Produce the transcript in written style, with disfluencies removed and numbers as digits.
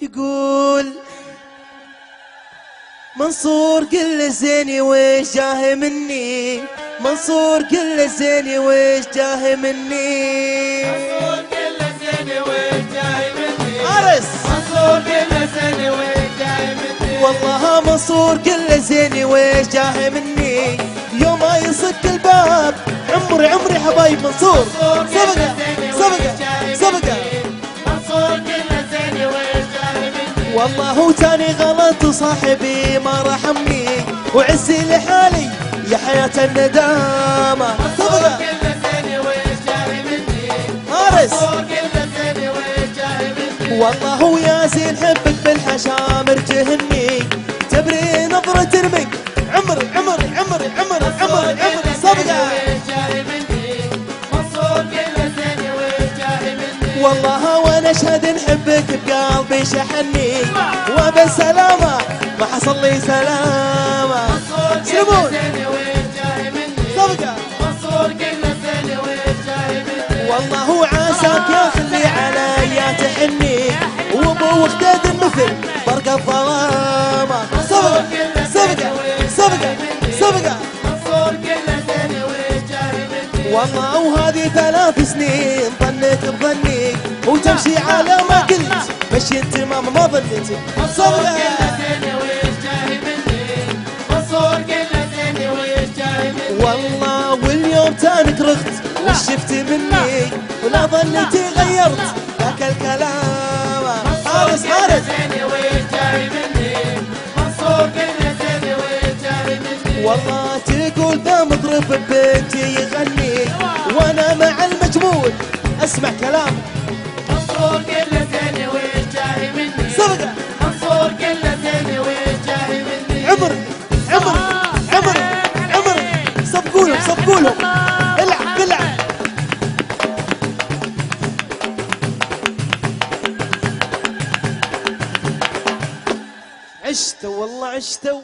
يقول منصور كل زيني ويش جاه مني، منصور كل زيني ويش جاه مني، منصور كل زيني ويش جاه مني، عرس منصور كل زيني ويش جاه مني، والله منصور كل زيني ويش جاه مني، يوم ما يصك الباب عمري عمري حبايب منصور سبقه سبقه سبقه، منصور كل زيني ويش جاه مني، والله هو تاني غلط وصاحبي ما رحمني، وعزي لحالي يا حياة الندامة سبقه كل زيني ويش جاه مني، عرس منصور كل زيني ويش جاه مني، والله هو ياسين حبك بالحشامر جهني، تبري نظرة منك عمري عمري عمري عمري عمري عمري سبقه، والله وانا اشهد نحبك بقلبي شحني، وبالسلامة ما حصل لي سلامة سلمون سبقه والله هو عاساك يا خلي عليا تحني، وابو وخداد المثل برق الظلامة سبقه سبقه سبقه سبقه، والله وهذه 3 سنين ظنيت بظني، وتمشي على ما قلت مشي انت ما ظنيت سبقه، والله واليوم تانك رغت وشفت مني، ولا ظنيتي غيرت ذاك الكلام حارس حارس، والله تقول ذا مضرب ببنتي يغني، وانا مع المجموع اسمع كلام سبقه عمري عمري عمري عمري سبقولهم سبقولهم العب العب، عشتوا والله عشتوا